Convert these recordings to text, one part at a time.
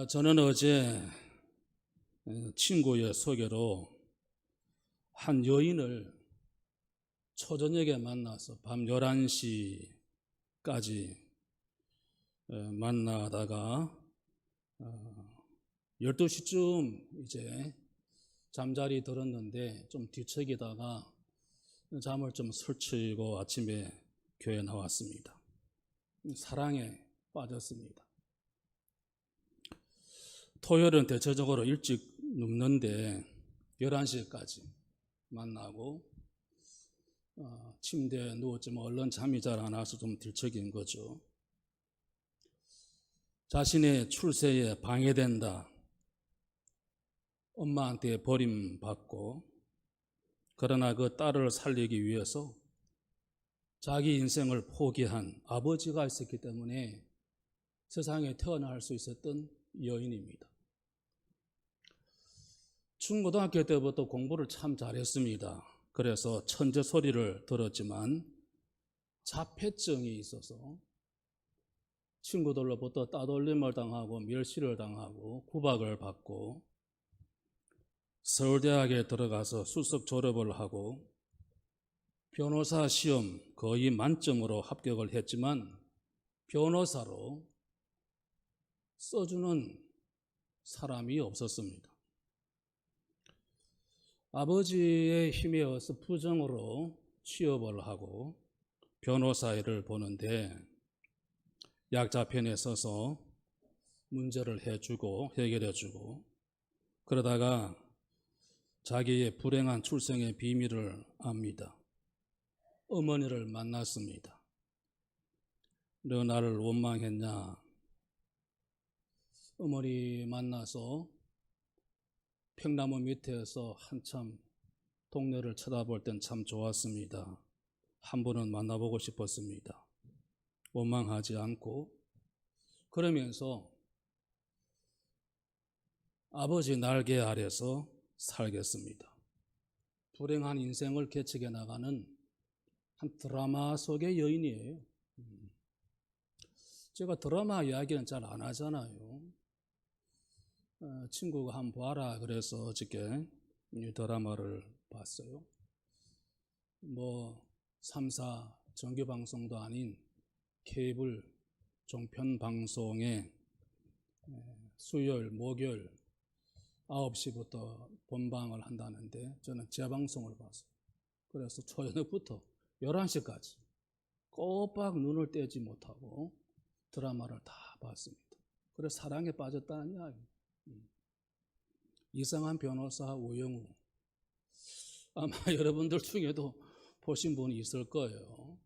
저는 어제 친구의 소개로 한 여인을 초저녁에 만나서 밤 11시까지 만나다가 12시쯤 이제 잠자리 들었는데 좀 뒤척이다가 잠을 좀 설치고 아침에 교회 나왔습니다. 사랑에 빠졌습니다. 토요일은 대체적으로 일찍 눕는데 11시까지 만나고 침대에 누웠지만 얼른 잠이 잘 안 와서 좀 뒤척인 거죠. 자신의 출세에 방해된다. 엄마한테 버림받고 그러나 그 딸을 살리기 위해서 자기 인생을 포기한 아버지가 있었기 때문에 세상에 태어날 수 있었던 여인입니다. 중고등학교 때부터 공부를 참 잘했습니다. 그래서 천재 소리를 들었지만 자폐증이 있어서 친구들로부터 따돌림을 당하고 멸시를 당하고 구박을 받고 서울대학에 들어가서 수석 졸업을 하고 변호사 시험 거의 만점으로 합격을 했지만 변호사로 써주는 사람이 없었습니다. 아버지의 힘에 의해서 부정으로 취업을 하고 변호사 일을 보는데 약자편에 서서 문제를 해결해주고 그러다가 자기의 불행한 출생의 비밀을 압니다. 어머니를 만났습니다. 너 나를 원망했냐? 어머니 만나서 평나무 밑에서 한참 동네를 쳐다볼 땐 참 좋았습니다. 한 번은 만나보고 싶었습니다. 원망하지 않고 그러면서 아버지 날개 아래서 살겠습니다. 불행한 인생을 개척해 나가는 한 드라마 속의 여인이에요. 제가 드라마 이야기는 잘 안 하잖아요. 친구가 한번 봐라 그래서 어저께 이 드라마를 봤어요. 3사 정규방송도 아닌 케이블 종편 방송에 수요일, 목요일 9시부터 본방을 한다는데 저는 재방송을 봤어요. 그래서 초저녁부터 11시까지 꼬박 눈을 떼지 못하고 드라마를 다 봤습니다. 그래서 사랑에 빠졌다는 이야기. 이상한 변호사 우영우. 아마 여러분들 중에도 보신 분이 있을 거예요.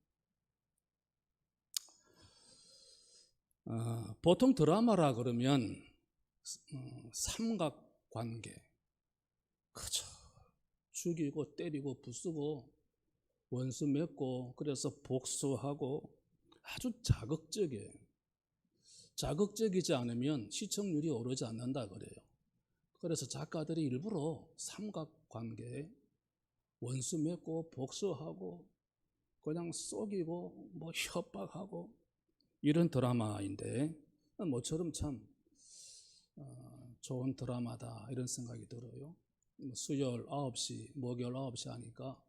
보통 드라마라 그러면 삼각관계, 그저 죽이고 때리고 부수고 원수 맺고 그래서 복수하고 아주 자극적이에요. 자극적이지 않으면 시청률이 오르지 않는다 그래요. 그래서 작가들이 일부러 삼각관계에 원수 맺고 복수하고 그냥 속이고 협박하고 이런 드라마인데 모처럼 참 좋은 드라마다 이런 생각이 들어요. 수요일 9시, 목요일 9시 하니까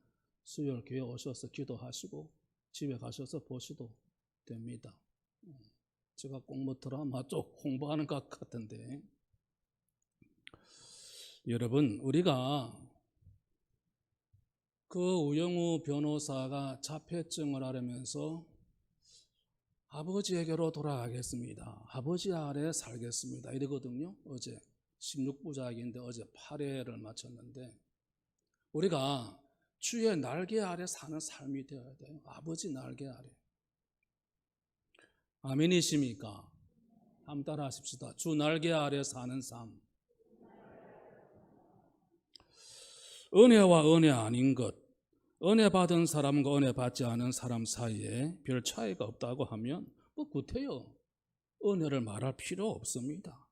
수요일 교회 오셔서 기도하시고 집에 가셔서 보셔도 됩니다. 제가 꼭 드라마 쪽 홍보하는 것 같은데 여러분 우리가 그 우영우 변호사가 자폐증을 앓으면서 아버지에게로 돌아가겠습니다. 아버지 아래 살겠습니다. 이러거든요. 어제 16부작인데 어제 8회를 마쳤는데 우리가 주의 날개 아래 사는 삶이 되어야 돼요. 아버지 날개 아래. 아멘이십니까? 한번 따라 하십시다. 주 날개 아래 사는 삶. 은혜와 은혜 아닌 것, 은혜 받은 사람과 은혜 받지 않은 사람 사이에 별 차이가 없다고 하면 구태여 은혜를 말할 필요 없습니다.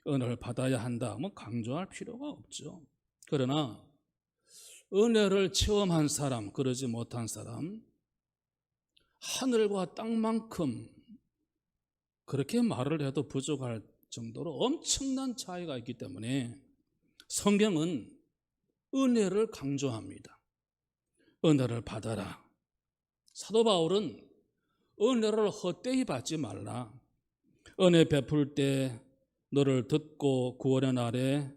은혜를 받아야 한다 강조할 필요가 없죠. 그러나 은혜를 체험한 사람, 그러지 못한 사람, 하늘과 땅만큼 그렇게 말을 해도 부족할 정도로 엄청난 차이가 있기 때문에 성경은 은혜를 강조합니다. 은혜를 받아라. 사도 바울은 은혜를 헛되이 받지 말라. 은혜 베풀 때 너를 듣고 구원의 날에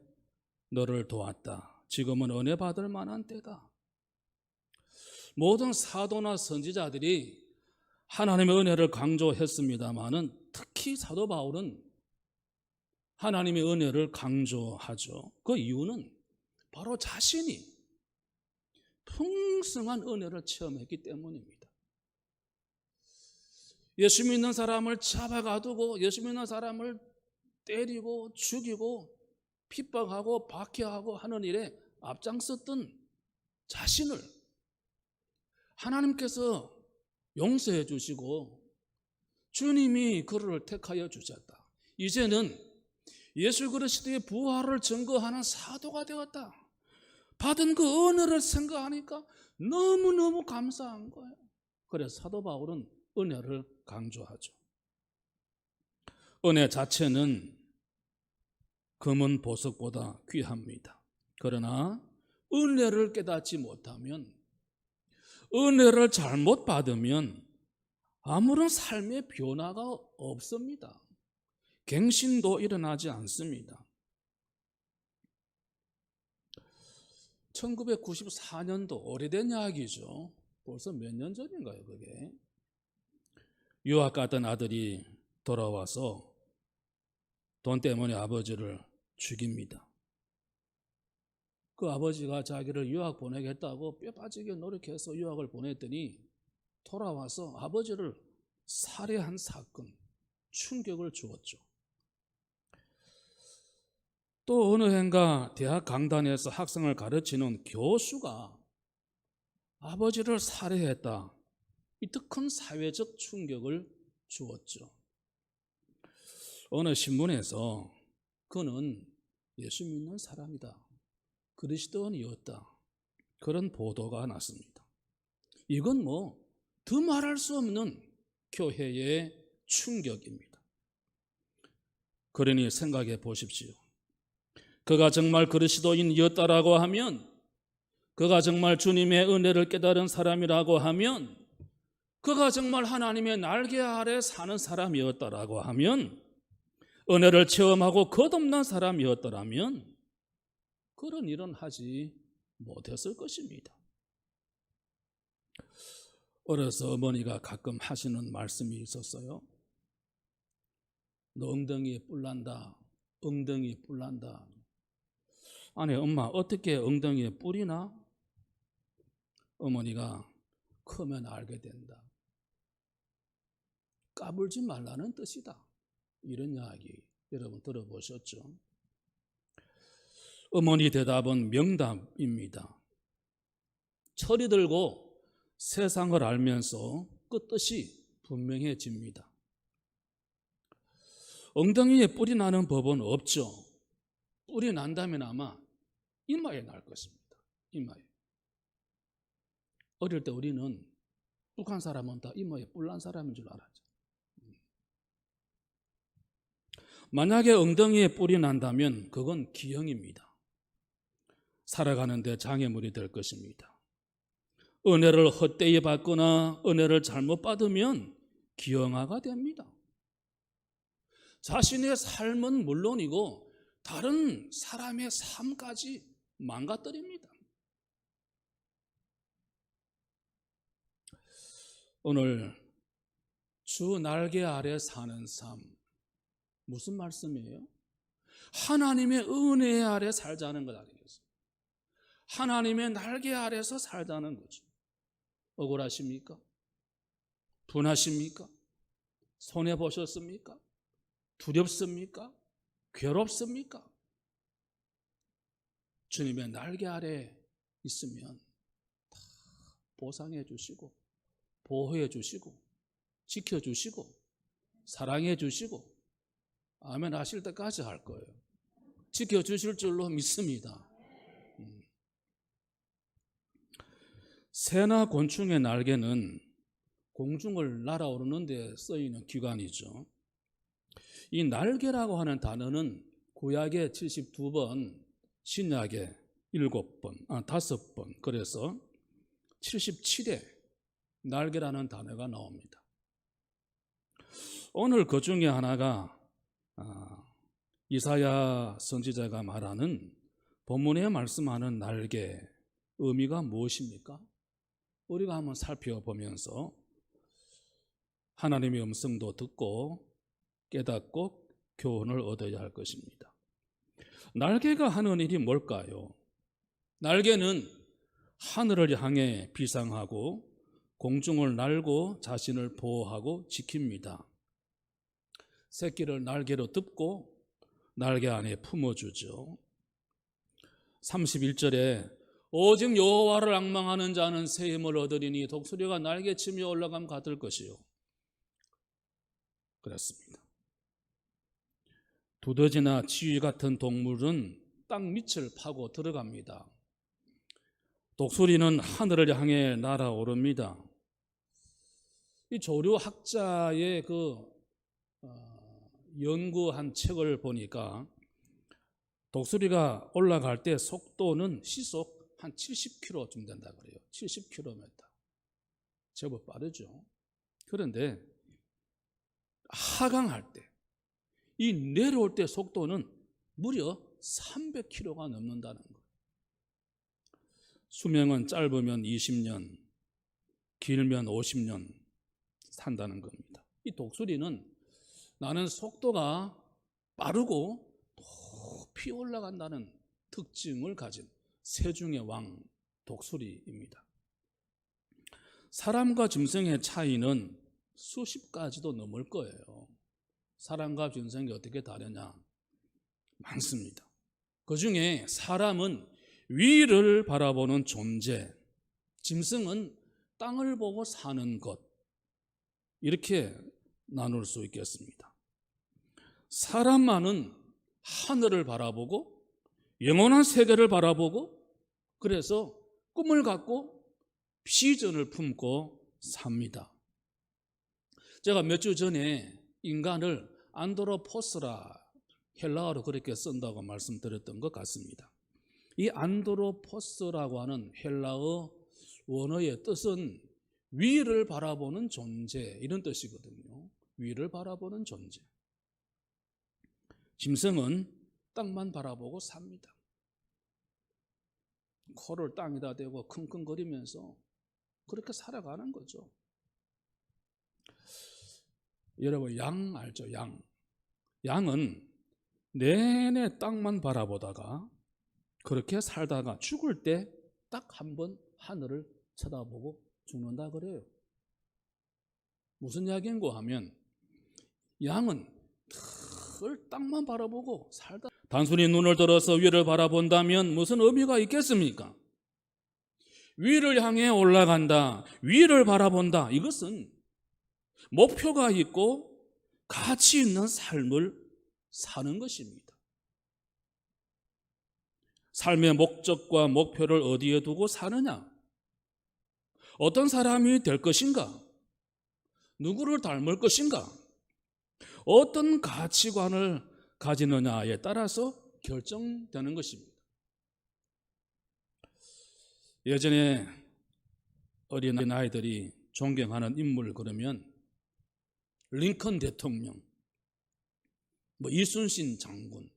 너를 도왔다. 지금은 은혜 받을 만한 때다. 모든 사도나 선지자들이 하나님의 은혜를 강조했습니다마는 특히 사도 바울은 하나님의 은혜를 강조하죠. 그 이유는 바로 자신이 풍성한 은혜를 체험했기 때문입니다. 예수 믿는 사람을 잡아가두고 예수 믿는 사람을 때리고 죽이고 핍박하고 박해하고 하는 일에 앞장섰던 자신을 하나님께서 용서해 주시고 주님이 그를 택하여 주셨다. 이제는 예수 그리스도의 부활을 증거하는 사도가 되었다. 받은 그 은혜를 생각하니까 너무너무 감사한 거예요. 그래서 사도 바울은 은혜를 강조하죠. 은혜 자체는 금은 보석보다 귀합니다. 그러나 은혜를 깨닫지 못하면, 은혜를 잘못 받으면 아무런 삶의 변화가 없습니다. 갱신도 일어나지 않습니다. 1994년도 오래된 이야기죠. 벌써 몇 년 전인가요, 그게? 유학 갔던 아들이 돌아와서 돈 때문에 아버지를 죽입니다. 그 아버지가 자기를 유학 보내겠다고 뼈 빠지게 노력해서 유학을 보냈더니 돌아와서 아버지를 살해한 사건, 충격을 주었죠. 또 어느 해인가 대학 강단에서 학생을 가르치는 교수가 아버지를 살해했다. 이때 큰 사회적 충격을 주었죠. 어느 신문에서 그는 예수 믿는 사람이다, 그리스도인이었다, 그런 보도가 났습니다. 이건 더 말할 수 없는 교회의 충격입니다. 그러니 생각해 보십시오. 그가 정말 그리스도인이었다라고 하면, 그가 정말 주님의 은혜를 깨달은 사람이라고 하면, 그가 정말 하나님의 날개 아래 사는 사람이었다라고 하면, 은혜를 체험하고 거듭난 사람이었더라면 그런 일은 하지 못했을 것입니다. 어려서 어머니가 가끔 하시는 말씀이 있었어요. 너 엉덩이에 뿔 난다, 엉덩이에 뿔 난다. 아니 엄마, 어떻게 엉덩이에 뿔이 나? 어머니가 크면 알게 된다. 까불지 말라는 뜻이다. 이런 이야기 여러분 들어보셨죠? 어머니 대답은 명답입니다. 철이 들고 세상을 알면서 그 뜻이 분명해집니다. 엉덩이에 뿔이 나는 법은 없죠. 뿔이 난다면 아마 이마에 날 것입니다. 이마에. 어릴 때 우리는 북한 사람은 다 이마에 뿔 난 사람인 줄 알았죠. 만약에 엉덩이에 뿔이 난다면 그건 기형입니다. 살아가는데 장애물이 될 것입니다. 은혜를 헛되이 받거나 은혜를 잘못 받으면 기형아가 됩니다. 자신의 삶은 물론이고 다른 사람의 삶까지 망가뜨립니다. 오늘 주 날개 아래 사는 삶, 무슨 말씀이에요? 하나님의 은혜 아래 살자는 것 아니겠어요? 하나님의 날개 아래서 살자는 거죠. 억울하십니까? 분하십니까? 손해보셨습니까? 두렵습니까? 괴롭습니까? 주님의 날개 아래 있으면 다 보상해 주시고 보호해 주시고 지켜주시고 사랑해 주시고 아멘 하실 때까지 할 거예요. 지켜주실 줄로 믿습니다. 새나 곤충의 날개는 공중을 날아오르는 데 쓰이는 기관이죠. 이 날개라고 하는 단어는 구약에 72번, 신약에 7번, 5번, 그래서 77회 날개라는 단어가 나옵니다. 오늘 그 중에 하나가 이사야 선지자가 말하는 본문에 말씀하는 날개, 의미가 무엇입니까? 우리가 한번 살펴보면서 하나님의 음성도 듣고 깨닫고 교훈을 얻어야 할 것입니다. 날개가 하는 일이 뭘까요? 날개는 하늘을 향해 비상하고 공중을 날고 자신을 보호하고 지킵니다. 새끼를 날개로 덮고 날개 안에 품어주죠. 31절에 오직 여호와를 앙망하는 자는 새 힘을 얻으리니 독수리가 날개치며 올라감 같을 것이요. 그렇습니다. 두더지나 지휘 같은 동물은 땅 밑을 파고 들어갑니다. 독수리는 하늘을 향해 날아오릅니다. 이 조류학자의 연구한 책을 보니까 독수리가 올라갈 때 속도는 시속 한 70km쯤 된다 그래요. 70km. 제법 빠르죠. 그런데 하강할 때, 이 내려올 때 속도는 무려 300km가 넘는다는 거예요. 수명은 짧으면 20년, 길면 50년 산다는 겁니다. 이 독수리는 나는 속도가 빠르고 높이 올라간다는 특징을 가진 새 중의 왕 독수리입니다. 사람과 짐승의 차이는 수십 가지도 넘을 거예요. 사람과 짐승이 어떻게 다르냐? 많습니다. 그 중에 사람은 위를 바라보는 존재, 짐승은 땅을 보고 사는 것, 이렇게 나눌 수 있겠습니다. 사람만은 하늘을 바라보고 영원한 세계를 바라보고 그래서 꿈을 갖고 비전을 품고 삽니다. 제가 몇 주 전에 인간을 안드로포스라, 헬라어로 그렇게 쓴다고 말씀드렸던 것 같습니다. 이 안드로포스라고 하는 헬라어 원어의 뜻은 위를 바라보는 존재, 이런 뜻이거든요. 위를 바라보는 존재. 짐승은 땅만 바라보고 삽니다. 코를 땅에다 대고 킁킁거리면서 그렇게 살아가는 거죠. 여러분, 양 알죠? 양. 양은 내내 땅만 바라보다가 그렇게 살다가 죽을 때 딱 한 번 하늘을 쳐다보고 죽는다 그래요. 무슨 이야기인고 하면 양은 늘 땅만 바라보고 살다 단순히 눈을 들어서 위를 바라본다면 무슨 의미가 있겠습니까? 위를 향해 올라간다, 위를 바라본다, 이것은 목표가 있고 가치 있는 삶을 사는 것입니다. 삶의 목적과 목표를 어디에 두고 사느냐? 어떤 사람이 될 것인가? 누구를 닮을 것인가? 어떤 가치관을 가지느냐에 따라서 결정되는 것입니다. 예전에 어린 아이들이 존경하는 인물 그러면 링컨 대통령, 이순신 장군,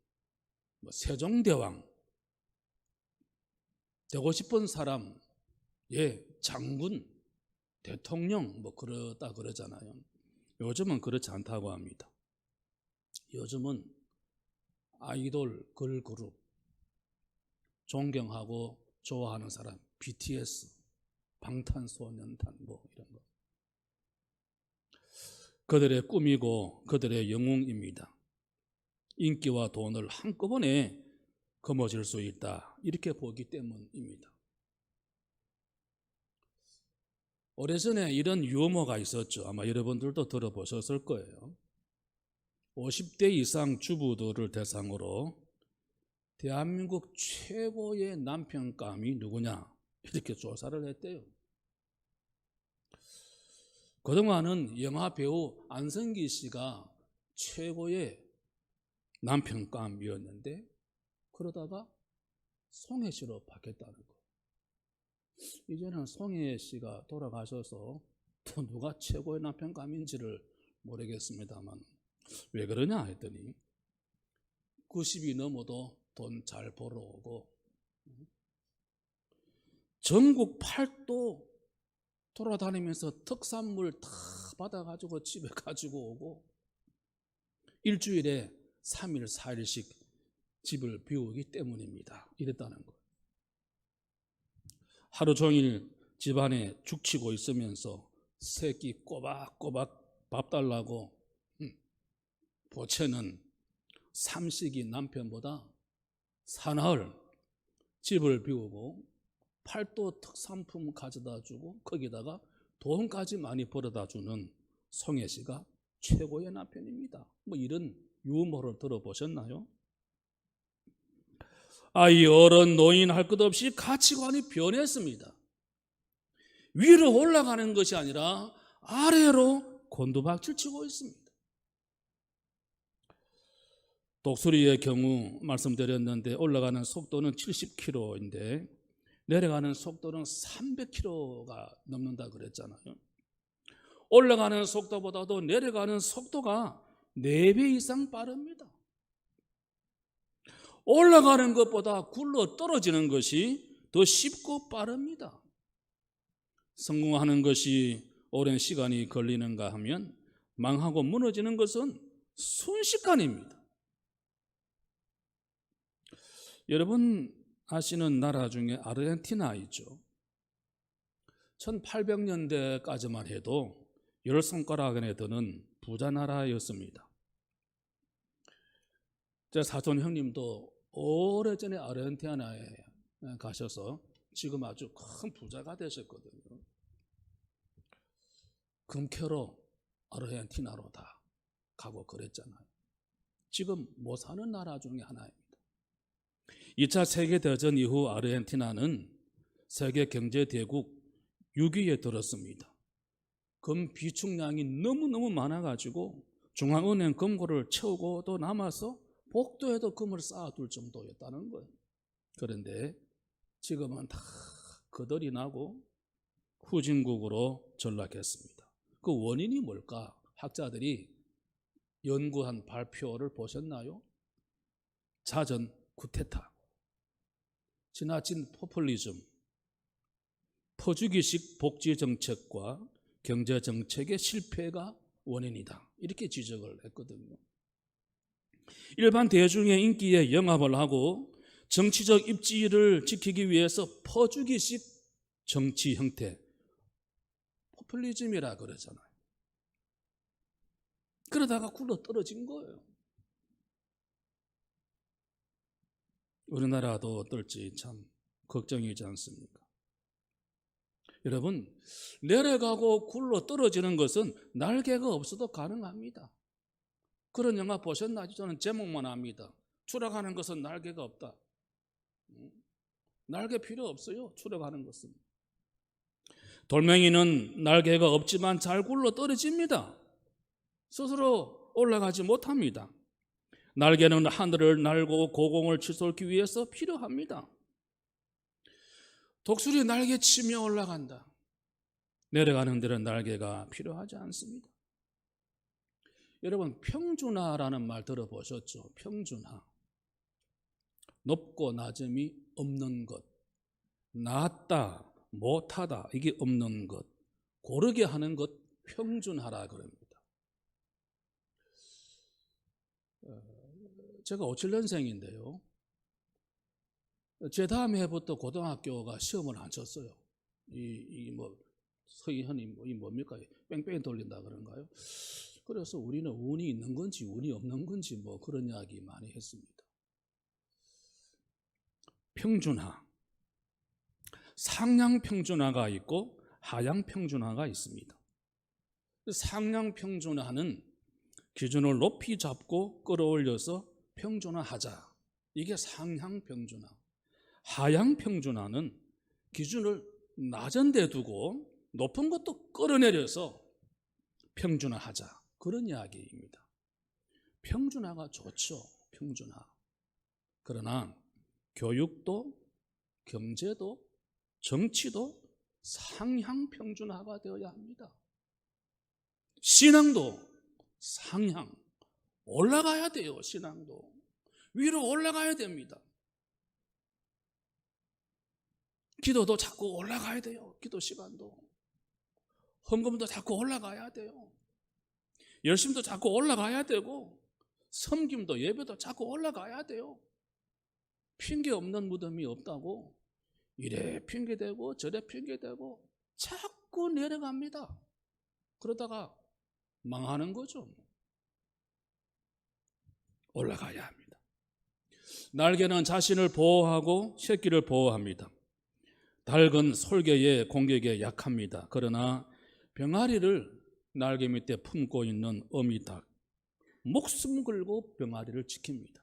세종대왕, 되고 싶은 사람, 장군, 대통령 그러다 그러잖아요. 요즘은 그렇지 않다고 합니다. 요즘은 아이돌 걸그룹, 존경하고 좋아하는 사람, BTS, 방탄소년단 이런 거. 그들의 꿈이고 그들의 영웅입니다. 인기와 돈을 한꺼번에 거머쥘 수 있다, 이렇게 보기 때문입니다. 오래전에 이런 유머가 있었죠. 아마 여러분들도 들어보셨을 거예요. 50대 이상 주부들을 대상으로 대한민국 최고의 남편감이 누구냐, 이렇게 조사를 했대요. 그동안은 영화 배우 안성기 씨가 최고의 남편감이었는데 그러다가 송혜 씨로 바뀌었다는 거. 이제는 송혜 씨가 돌아가셔서 또 누가 최고의 남편감인지를 모르겠습니다만 왜 그러냐 했더니 90이 넘어도 돈 잘 벌어오고 전국 팔도 돌아다니면서 특산물 다 받아가지고 집에 가지고 오고 일주일에 3일, 4일씩 집을 비우기 때문입니다. 이랬다는 거예요. 하루 종일 집안에 죽치고 있으면서 새끼 꼬박꼬박 밥 달라고 보채는 삼식이 남편보다 사나흘 집을 비우고 팔도 특산품 가져다 주고 거기다가 돈까지 많이 벌어다 주는 송혜 씨가 최고의 남편입니다. 뭐 이런 유머를 들어보셨나요? 아이, 어른, 노인 할 것 없이 가치관이 변했습니다. 위로 올라가는 것이 아니라 아래로 곤두박질 치고 있습니다. 독수리의 경우 말씀드렸는데 올라가는 속도는 70km인데 내려가는 속도는 300km가 넘는다 그랬잖아요. 올라가는 속도보다도 내려가는 속도가 4배 이상 빠릅니다. 올라가는 것보다 굴러 떨어지는 것이 더 쉽고 빠릅니다. 성공하는 것이 오랜 시간이 걸리는가 하면 망하고 무너지는 것은 순식간입니다. 여러분 아시는 나라 중에 아르헨티나 있죠. 1800년대까지만 해도 10손가락 안에 드는 부자 나라였습니다. 제 사촌 형님도 오래전에 아르헨티나에 가셔서 지금 아주 큰 부자가 되셨거든요. 금캐로 아르헨티나로 다 가고 그랬잖아요. 지금 못 사는 나라 중에 하나입니다. 2차 세계대전 이후 아르헨티나는 세계 경제대국 6위에 들었습니다. 금 비축량이 너무너무 많아가지고 중앙은행 금고를 채우고 또 남아서 복도에도 금을 쌓아둘 정도였다는 거예요. 그런데 지금은 다 거덜이 나고 후진국으로 전락했습니다. 그 원인이 뭘까? 학자들이 연구한 발표를 보셨나요? 잦은 쿠데타, 지나친 포퓰리즘, 퍼주기식 복지정책과 경제정책의 실패가 원인이다. 이렇게 지적을 했거든요. 일반 대중의 인기에 영합을 하고 정치적 입지를 지키기 위해서 퍼주기식 정치 형태, 포퓰리즘이라 그러잖아요. 그러다가 굴러 떨어진 거예요. 우리나라도 어떨지 참 걱정이지 않습니까? 여러분, 내려가고 굴러 떨어지는 것은 날개가 없어도 가능합니다. 그런 영화 보셨나요? 저는 제목만 압니다. 추락하는 것은 날개가 없다. 날개 필요 없어요. 추락하는 것은. 돌멩이는 날개가 없지만 잘 굴러 떨어집니다. 스스로 올라가지 못합니다. 날개는 하늘을 날고 고공을 치솟기 위해서 필요합니다. 독수리 날개 치며 올라간다. 내려가는 데는 날개가 필요하지 않습니다. 여러분, 평준화라는 말 들어보셨죠? 평준화. 높고 낮음이 없는 것, 낮다, 못하다, 이게 없는 것, 고르게 하는 것, 평준화라 그럽니다. 제가 57년생인데요. 제 다음 해부터 고등학교가 시험을 안 쳤어요. 서희현이 이 뭡니까? 뺑뺑이 돌린다 그런가요? 그래서 우리는 운이 있는 건지 운이 없는 건지 뭐 그런 이야기 많이 했습니다. 평준화. 상향 평준화가 있고 하향 평준화가 있습니다. 상향 평준화는 기준을 높이 잡고 끌어올려서 평준화하자. 이게 상향 평준화. 하향 평준화는 기준을 낮은 데 두고 높은 것도 끌어내려서 평준화하자. 그런 이야기입니다. 평준화가 좋죠. 평준화. 그러나 교육도 경제도 정치도 상향 평준화가 되어야 합니다. 신앙도 상향 올라가야 돼요. 신앙도 위로 올라가야 됩니다. 기도도 자꾸 올라가야 돼요. 기도 시간도 헌금도 자꾸 올라가야 돼요. 열심도 자꾸 올라가야 되고 섬김도 예배도 자꾸 올라가야 돼요. 핑계 없는 무덤이 없다고 이래 핑계대고 저래 핑계대고 자꾸 내려갑니다. 그러다가 망하는 거죠. 올라가야 합니다. 날개는 자신을 보호하고 새끼를 보호합니다. 닭은 솔개의 공격에 약합니다. 그러나 병아리를 날개 밑에 품고 있는 어미닭, 목숨 걸고 병아리를 지킵니다.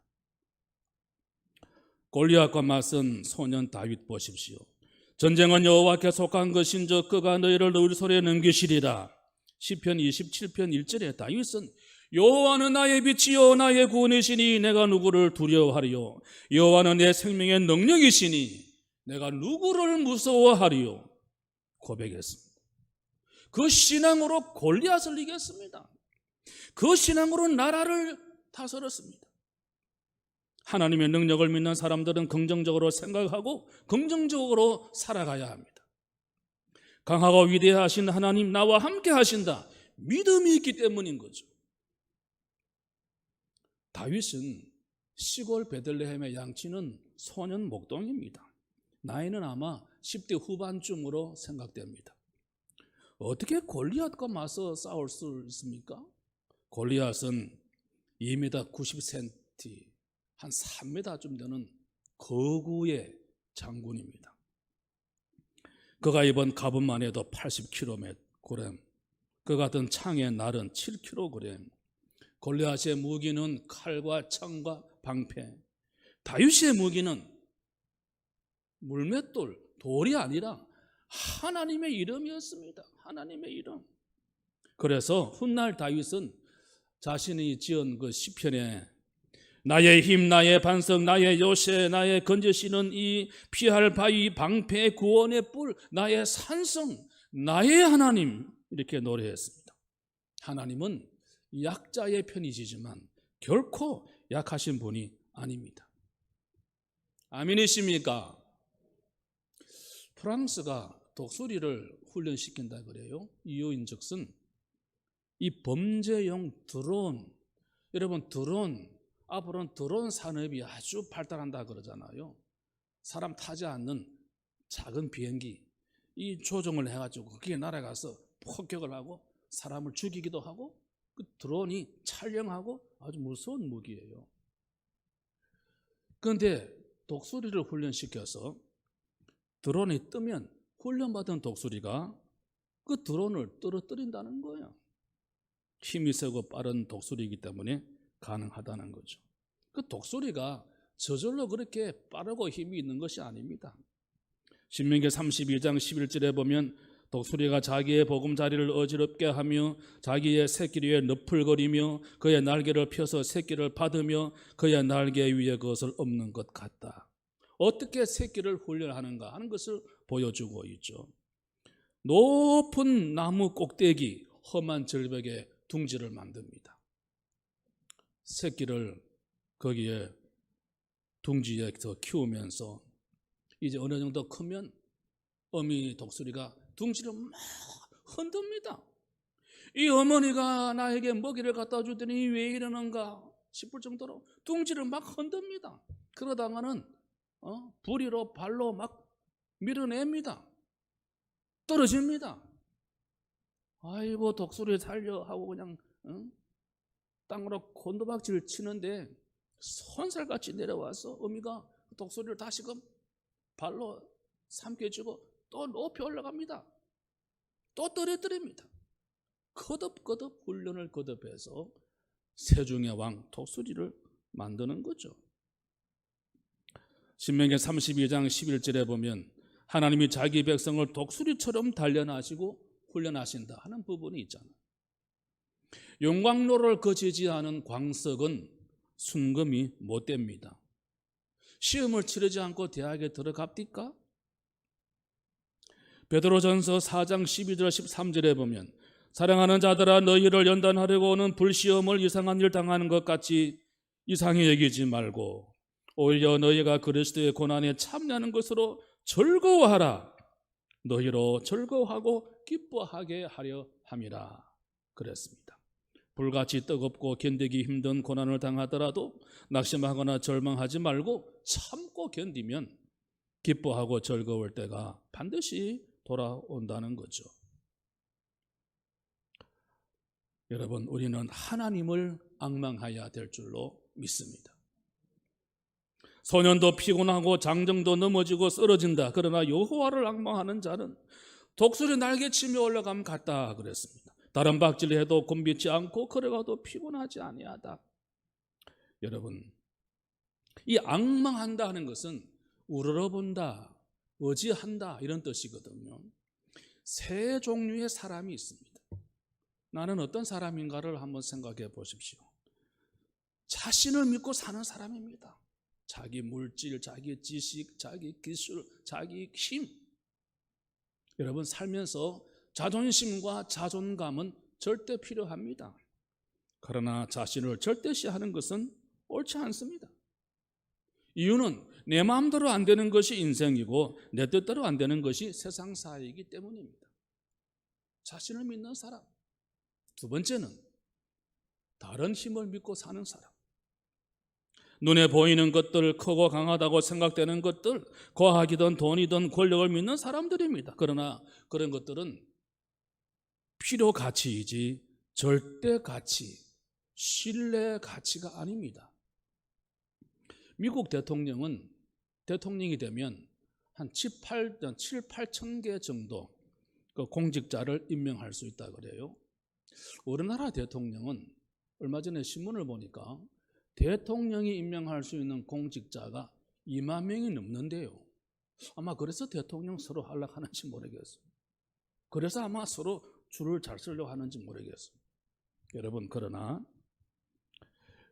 골리앗과 맞선 소년 다윗 보십시오. 전쟁은 여호와께 속한 것인즉 그가 너희를 너희 손에 넘기시리라. 시편 27편 1절에 다윗은 여호와는 나의 빛이요 나의 구원이시니 내가 누구를 두려워하리요. 여호와는 내 생명의 능력이시니 내가 누구를 무서워하리요. 고백했습니다. 그 신앙으로 골리앗을 이겼습니다. 그 신앙으로 나라를 다스렸습니다. 하나님의 능력을 믿는 사람들은 긍정적으로 생각하고 긍정적으로 살아가야 합니다. 강하고 위대하신 하나님 나와 함께 하신다. 믿음이 있기 때문인 거죠. 다윗은 시골 베들레헴의 양치는 소년 목동입니다. 나이는 아마 10대 후반쯤으로 생각됩니다. 어떻게 골리앗과 맞서 싸울 수 있습니까? 골리앗은 2m 90cm, 한 3m쯤 되는 거구의 장군입니다. 그가 입은 갑옷만 해도 80kg, 그가 든 창의 날은 7kg. 골리앗의 무기는 칼과 창과 방패, 다윗의 무기는 물맷돌, 돌이 아니라 하나님의 이름이었습니다. 하나님의 이름. 그래서 훗날 다윗은 자신이 지은 그 시편에 나의 힘, 나의 반석, 나의 요새, 나의 건져시는 이 피할 바위, 방패, 구원의 뿔, 나의 산성, 나의 하나님, 이렇게 노래했습니다. 하나님은 약자의 편이시지만 결코 약하신 분이 아닙니다. 아멘이십니까? 프랑스가 독수리를 훈련시킨다 그래요. 이유인즉슨 이 범죄용 드론, 여러분 드론, 앞으로는 드론 산업이 아주 발달한다 그러잖아요. 사람 타지 않는 작은 비행기, 이 조종을 해가지고 거기에 날아가서 폭격을 하고 사람을 죽이기도 하고 그 드론이 촬영하고 아주 무서운 무기예요. 그런데 독수리를 훈련시켜서 드론이 뜨면 훈련받은 독수리가 그 드론을 떨어뜨린다는 거예요. 힘이 세고 빠른 독수리이기 때문에 가능하다는 거죠. 그 독수리가 저절로 그렇게 빠르고 힘이 있는 것이 아닙니다. 신명기 32장 11절에 보면 독수리가 자기의 보금자리를 어지럽게 하며 자기의 새끼 위에 너풀거리며 그의 날개를 펴서 새끼를 받으며 그의 날개 위에 그것을 엎는 것 같다. 어떻게 새끼를 훈련하는가 하는 것을 보여주고 있죠. 높은 나무 꼭대기, 험한 절벽에 둥지를 만듭니다. 새끼를 거기에 둥지에 키우면서 이제 어느 정도 크면 어미 독수리가 둥지를 막 흔듭니다. 이 어머니가 나에게 먹이를 갖다 주더니 왜 이러는가 싶을 정도로 둥지를 막 흔듭니다. 그러다가는 부리로 발로 막 밀어냅니다. 떨어집니다. 아이고 독수리 살려 하고 그냥 땅으로 곤두박질 치는데 손살같이 내려와서 어미가 독수리를 다시금 발로 삼켜주고 또 높이 올라갑니다. 또 떨어뜨립니다. 거듭거듭 훈련을 거듭해서 세중의 왕 독수리를 만드는 거죠. 신명기 32장 11절에 보면 하나님이 자기 백성을 독수리처럼 단련하시고 훈련하신다 하는 부분이 있잖아요. 용광로를 거치지 않은 광석은 순금이 못 됩니다. 시험을 치르지 않고 대학에 들어갑니까? 베드로전서 4장 12절 13절에 보면 사랑하는 자들아 너희를 연단하려고 오는 불시험을 이상한 일 당하는 것 같이 이상히 여기지 말고 오히려 너희가 그리스도의 고난에 참여하는 것으로 즐거워하라. 너희로 즐거워하고 기뻐하게 하려 함이라 그랬습니다. 불같이 뜨겁고 견디기 힘든 고난을 당하더라도 낙심하거나 절망하지 말고 참고 견디면 기뻐하고 즐거울 때가 반드시 돌아온다는 거죠. 여러분, 우리는 하나님을 앙망해야 될 줄로 믿습니다. 소년도 피곤하고 장정도 넘어지고 쓰러진다. 그러나 여호와를 앙망하는 자는 독수리 날개치며 올라감 같다 그랬습니다. 다른 박질해도 곤비지 않고 걸어가도 피곤하지 아니하다. 여러분, 이 앙망한다 하는 것은 우러러본다, 의지한다 이런 뜻이거든요. 세 종류의 사람이 있습니다. 나는 어떤 사람인가를 한번 생각해 보십시오. 자신을 믿고 사는 사람입니다. 자기 물질, 자기 지식, 자기 기술, 자기 힘. 여러분, 살면서 자존심과 자존감은 절대 필요합니다. 그러나 자신을 절대시하는 것은 옳지 않습니다. 이유는 내 마음대로 안 되는 것이 인생이고 내 뜻대로 안 되는 것이 세상사이기 때문입니다. 자신을 믿는 사람. 두 번째는 다른 힘을 믿고 사는 사람. 눈에 보이는 것들, 크고 강하다고 생각되는 것들, 과학이든 돈이든 권력을 믿는 사람들입니다. 그러나 그런 것들은 필요 가치이지 절대 가치, 신뢰 가치가 아닙니다. 미국 대통령은 대통령이 되면 한 7, 8천 개 정도 그 공직자를 임명할 수 있다 그래요. 우리나라 대통령은 얼마 전에 신문을 보니까 대통령이 임명할 수 있는 공직자가 2만 명이 넘는데요. 아마 그래서 대통령 서로 하려하는지 모르겠어요. 그래서 아마 서로 줄을 잘 쓰려고 하는지 모르겠어요. 여러분, 그러나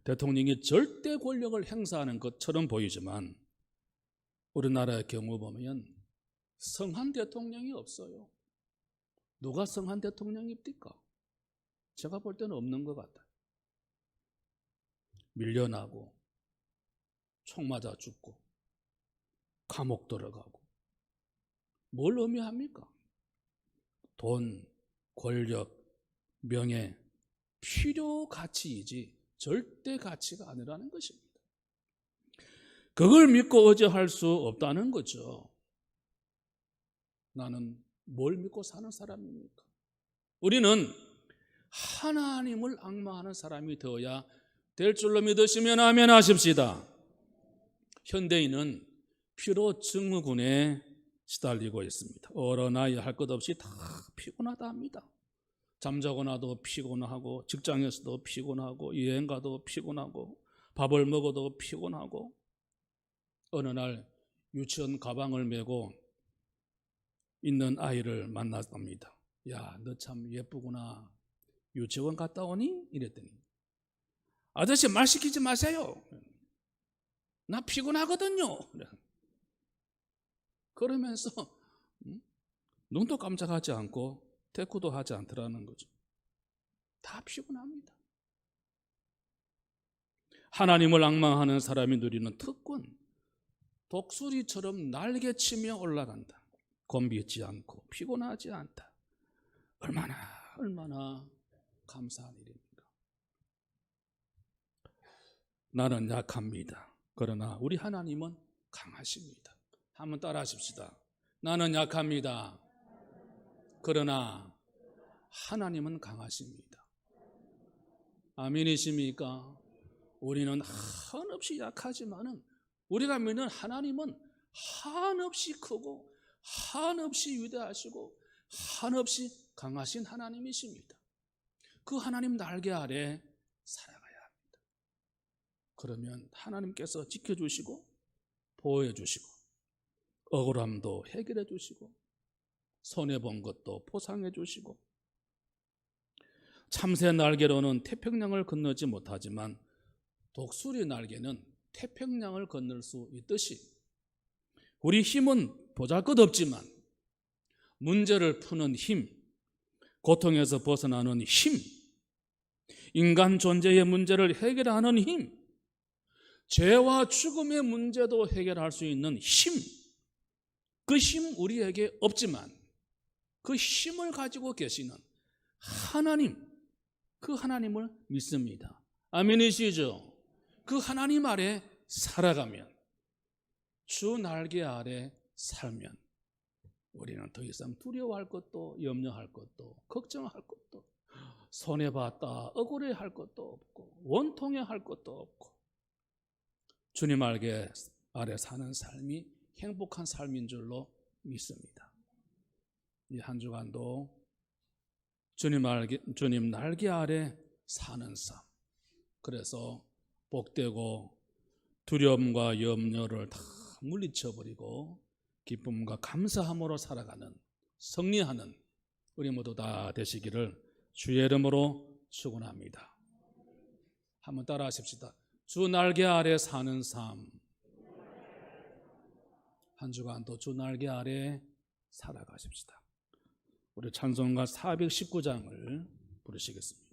대통령이 절대 권력을 행사하는 것처럼 보이지만 우리나라의 경우 보면 성한 대통령이 없어요. 누가 성한 대통령입니까? 제가 볼 때는 없는 것 같아요. 밀려나고 총 맞아 죽고 감옥 들어가고 뭘 의미합니까? 돈, 권력, 명예, 필요 가치이지 절대 가치가 아니라는 것입니다. 그걸 믿고 의지할 수 없다는 거죠. 나는 뭘 믿고 사는 사람입니까? 우리는 하나님을 앙망하는 사람이 되어야 될 줄로 믿으시면 아멘 하십시다. 현대인은 피로 증후군에 시달리고 있습니다. 어려 나이 할 것 없이 다 피곤하다 합니다. 잠자고 나도 피곤하고 직장에서도 피곤하고 여행 가도 피곤하고 밥을 먹어도 피곤하고 어느 날 유치원 가방을 메고 있는 아이를 만났답니다. 야, 너 참 예쁘구나. 유치원 갔다 오니? 이랬더니 아저씨 말 시키지 마세요. 나 피곤하거든요. 그러면서 눈도 깜짝하지 않고 대꾸도 하지 않더라는 거죠. 다 피곤합니다. 하나님을 앙망하는 사람이 누리는 특권, 독수리처럼 날개치며 올라간다. 곤비지 않고 피곤하지 않다. 얼마나 감사한 일입니까? 나는 약합니다. 그러나 우리 하나님은 강하십니다. 한번 따라 하십시다. 나는 약합니다. 그러나 하나님은 강하십니다. 아멘이십니까? 우리는 한없이 약하지만은 우리가 믿는 하나님은 한없이 크고 한없이 위대하시고 한없이 강하신 하나님이십니다. 그 하나님 날개 아래 살아가야 합니다. 그러면 하나님께서 지켜주시고 보호해주시고 억울함도 해결해주시고 손해본 것도 보상해주시고 참새 날개로는 태평양을 건너지 못하지만 독수리 날개는 태평양을 건널 수 있듯이 우리 힘은 보잘것없지만 문제를 푸는 힘, 고통에서 벗어나는 힘, 인간 존재의 문제를 해결하는 힘, 죄와 죽음의 문제도 해결할 수 있는 힘, 그 힘 우리에게 없지만 그 힘을 가지고 계시는 하나님, 그 하나님을 믿습니다. 아멘이시죠? 그 하나님 아래 살아가면, 주 날개 아래 살면 우리는 더 이상 두려워할 것도, 염려할 것도, 걱정할 것도, 손해봤다 억울해할 것도 없고, 원통해할 것도 없고, 주님 아래 사는 삶이 행복한 삶인 줄로 믿습니다. 이 한 주간도 주님 날개 아래 사는 삶, 그래서 복되고 두려움과 염려를 다 물리쳐버리고 기쁨과 감사함으로 살아가는, 승리하는 우리 모두 다 되시기를 주의 이름으로 축원합니다. 한번 따라 하십시다. 주 날개 아래 사는 삶. 한 주간도 주 날개 아래 살아가십시다. 우리 찬송가 419장을 부르시겠습니다.